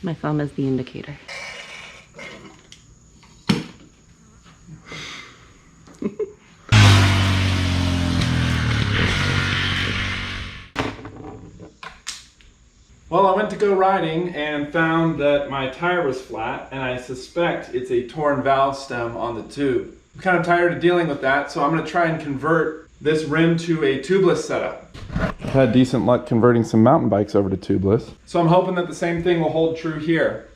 My thumb is the indicator. Well, I went to go riding and found that my tire was flat, and I suspect it's a torn valve stem on the tube. I'm kind of tired of dealing with that, so I'm going to try and convert this rim to a tubeless setup. I've had decent luck converting some mountain bikes over to tubeless, so I'm hoping that the same thing will hold true here.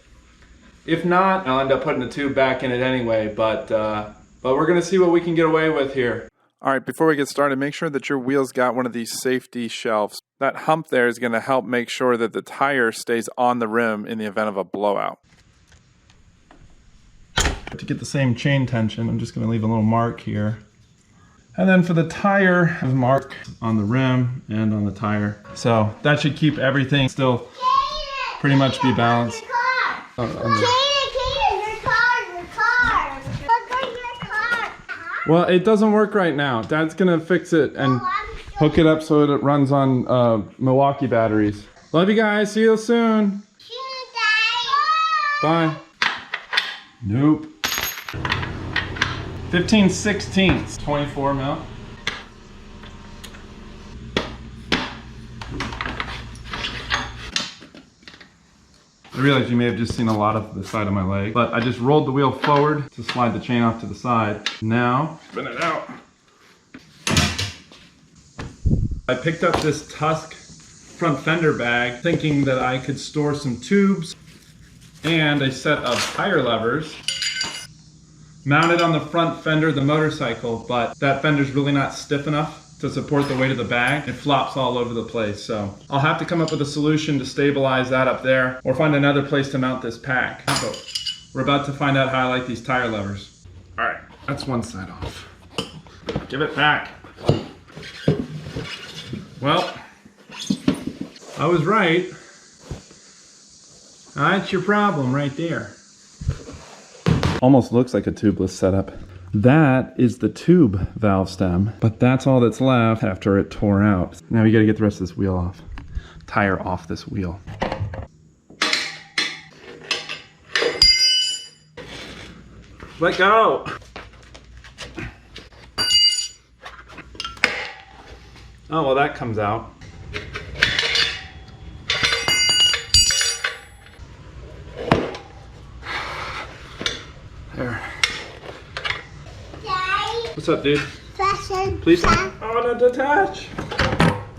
If not, I'll end up putting the tube back in it anyway, but we're going to see what we can get away with here. All right, before we get started, make sure that your wheel's got one of these safety shelves. That hump there is going to help make sure that the tire stays on the rim in the event of a blowout. To get the same chain tension, I'm just going to leave a little mark here. And then for the tire, a mark on the rim and on the tire. So that should keep everything still pretty much be balanced. Well, it doesn't work right now. Dad's gonna fix it and hook it up so that it runs on Milwaukee batteries. Love you guys, see you soon. Bye. Nope. 15/16, 24 mil. I realize you may have just seen a lot of the side of my leg, but I just rolled the wheel forward to slide the chain off to the side. Now, spin it out. I picked up this Tusk front fender bag thinking that I could store some tubes and a set of tire levers mounted on the front fender of the motorcycle, but that fender's really not stiff enough to support the weight of the bag. It flops all over the place, so I'll have to come up with a solution to stabilize that up there or find another place to mount this pack. So we're about to find out how I like these tire levers. All right, that's one side off. Give it back. Well, I was right. That's your problem right there. Almost looks like a tubeless setup. That is the tube valve stem, but that's all that's left after it tore out. Now we gotta get the rest of this wheel off. Tire off this wheel. Let go! Oh, well that comes out. There. What's up, dude? Fashion. Please don't. Oh, don't detach.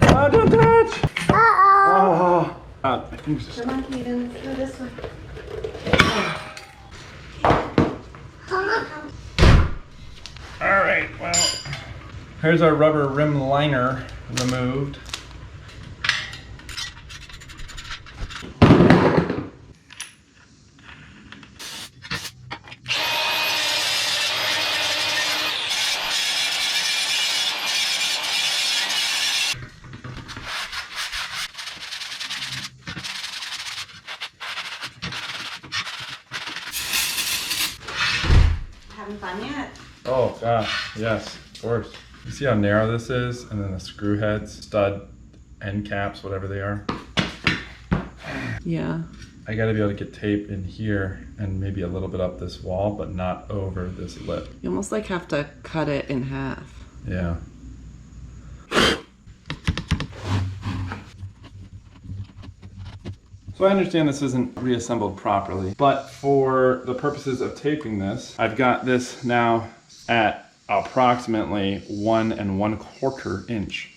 Oh, don't touch. Uh-oh. Oh. My fingers are Come on, Kaden, let's go this way. all right, well, here's our rubber rim liner removed. Having fun yet? Oh gosh, yes, of course. You see how narrow this is? And then the screw heads, stud, end caps, whatever they are. Yeah. I gotta be able to get tape in here and maybe a little bit up this wall, but not over this lip. You almost like have to cut it in half. Yeah. So I understand this isn't reassembled properly, but for the purposes of taping this, I've got this now at approximately 1 1/4 inch.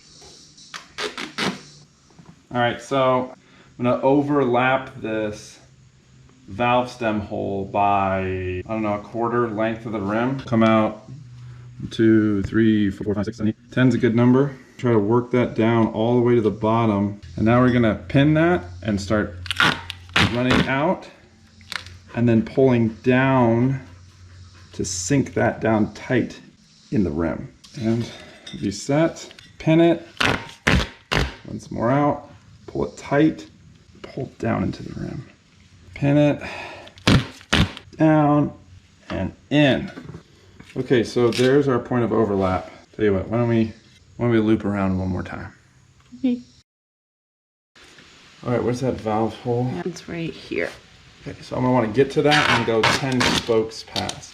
All right, so I'm gonna overlap this valve stem hole by, I don't know, 1/4 length of the rim. Come out 2, 3, 4, 5, 6, 7, 8. 10's a good number. Try to work that down all the way to the bottom. And now we're gonna pin that and start running out and then pulling down to sink that down tight in the rim. And be set, pin it, once more out, pull it tight, pull down into the rim. Pin it, down, and in. Okay, so there's our point of overlap. Tell you what, why don't we loop around one more time? Okay. All right, where's that valve hole? It's right here. Okay, so I'm gonna want to get to that and go 10 spokes past.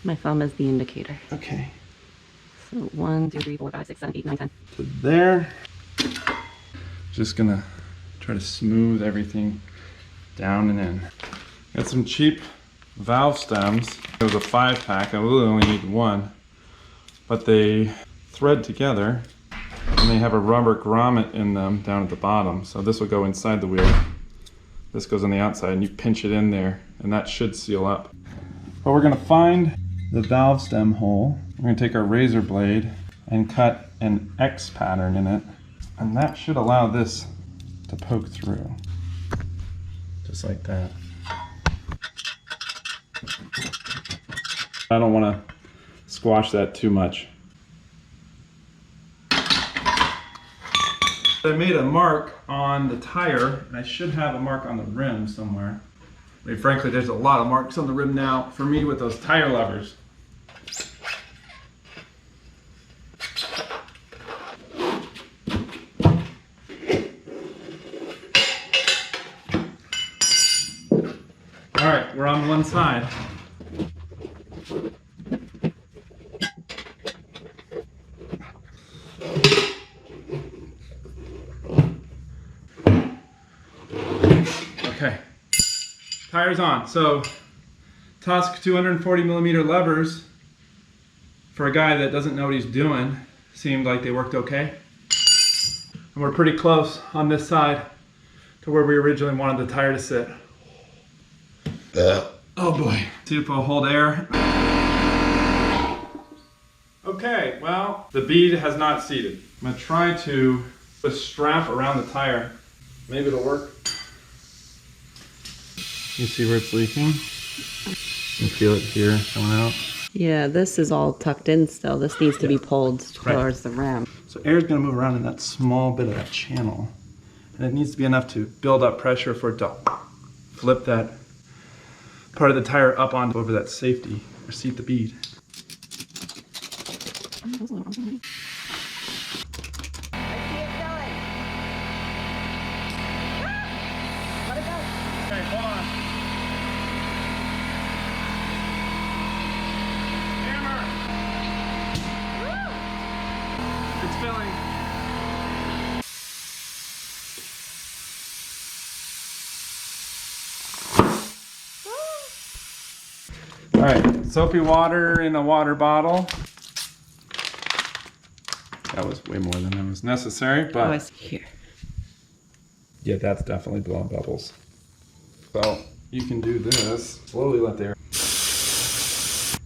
My thumb is the indicator. Okay. So 1, 2, 3, 4, 5, 6, 7, 8, 9, 10. To there. Just gonna try to smooth everything down and in. Got some cheap valve stems. It was a 5-pack. I really only need one, but they thread together and they have a rubber grommet in them down at the bottom. So this will go inside the wheel. This goes on the outside and you pinch it in there and that should seal up. But we're gonna find the valve stem hole. We're gonna take our razor blade and cut an X pattern in it. And that should allow this to poke through. Just like that. I don't wanna squash that too much. I made a mark on the tire, and I should have a mark on the rim somewhere. I mean, frankly, there's a lot of marks on the rim now for me with those tire levers. All right, we're on one side. Okay, tires on. So Tusk 240 millimeter levers for a guy that doesn't know what he's doing seemed like they worked okay. And we're pretty close on this side to where we originally wanted the tire to sit. Oh boy. See if we'll hold air. Okay, well, the bead has not seated. I'm gonna try to put a strap around the tire. Maybe it'll work. You see where it's leaking? You feel it here coming out. Yeah, this is all tucked in still. This needs to be pulled towards the ram. So air is going to move around in that small bit of that channel. And it needs to be enough to build up pressure for it to flip that part of the tire up onto over that safety or seat the bead. Okay, hold on. It's filling. All right, soapy water in a water bottle. That was way more than was necessary, but Oh, I see here. yeah, that's definitely blowing bubbles. So you can do this, slowly let the air.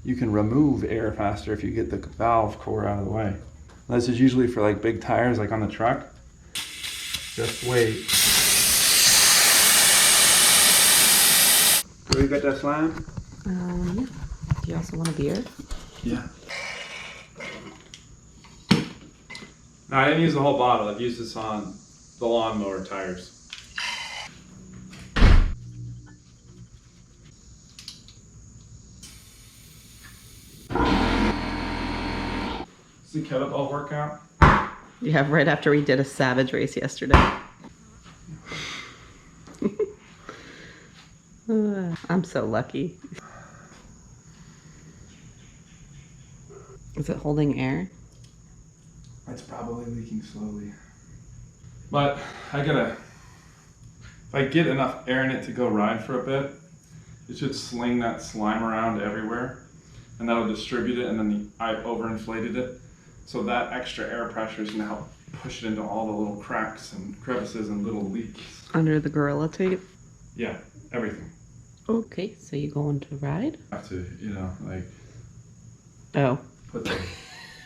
You can remove air faster if you get the valve core out of the way. This is usually for like big tires, like on the truck. Just wait. So you got that slime? Yeah. Do you also want a beer? Yeah. No, I didn't use the whole bottle. I've used this on the lawnmower tires. Does the kettlebell workout? Yeah, right after we did a savage race yesterday. I'm so lucky. Is it holding air? It's probably leaking slowly. But if I get enough air in it to go ride for a bit, it should sling that slime around everywhere and that'll distribute it, and then I overinflated it. So that extra air pressure is gonna help push it into all the little cracks and crevices and little leaks. Under the Gorilla Tape? Yeah, everything. Okay, so you going to ride? I have to, you know, like Oh. put the...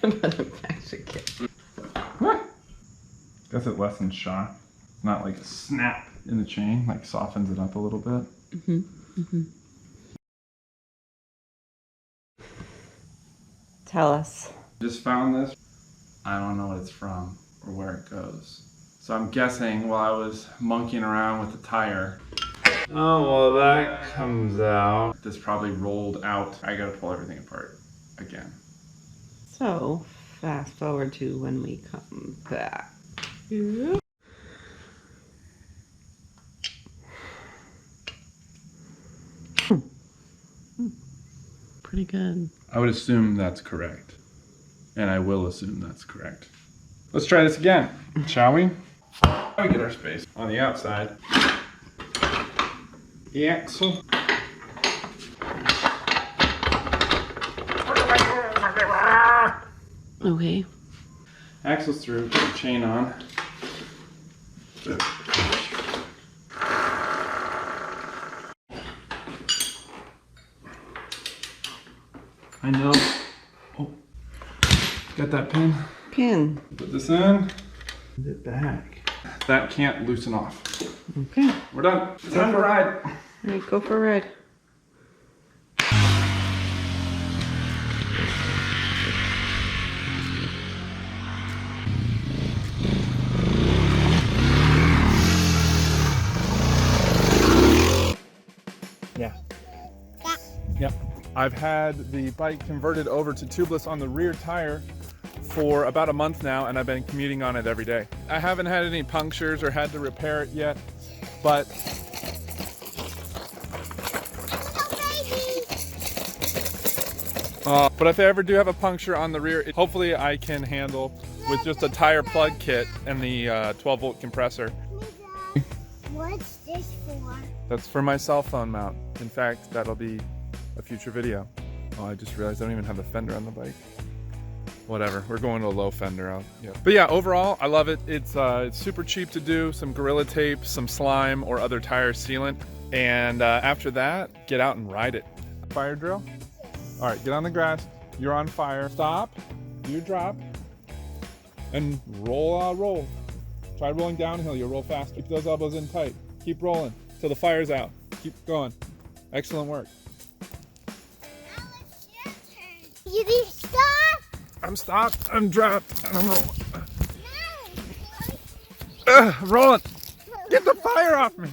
But I'm actually kidding. Guess it lessens shock. Not like a snap in the chain, like softens it up a little bit. Mm-hmm. Mm-hmm. Tell us. Just found this. I don't know what it's from or where it goes. So I'm guessing while I was monkeying around with the tire. Oh, well, that comes out. This probably rolled out. I gotta pull everything apart again. So, fast forward to when we come back. Yeah. pretty good. I would assume that's correct. And I will assume that's correct. Let's try this again, shall we? We get our space on the outside. The axle. Okay. Axle's through, put the chain on. I know. Oh, got that pin? Pin. Put this in. Put it back. That can't loosen off. Okay. We're done. Time to ride. All right, go for a ride. Yeah. Yep. I've had the bike converted over to tubeless on the rear tire for about a month now, and I've been commuting on it every day. I haven't had any punctures or had to repair it yet, but if I ever do have a puncture on the rear, hopefully I can handle with just a tire plug kit and the 12-volt compressor. What's this for? That's for my cell phone mount. In fact, that'll be a future video. Oh, I just realized I don't even have the fender on the bike. Whatever, we're going to a low fender. But yeah, overall, I love it. It's super cheap to do. Some Gorilla Tape, some slime or other tire sealant. And after that, get out and ride it. Fire drill? All right, get on the grass. You're on fire. Stop, do your drop, and roll, roll. Try rolling downhill, you'll roll fast. Keep those elbows in tight. Keep rolling till the fire's out. Keep going. Excellent work. Now it's your turn. You need to stop. I'm stopped, I'm dropped, and I'm rolling. No. Rolling. Get the fire off me.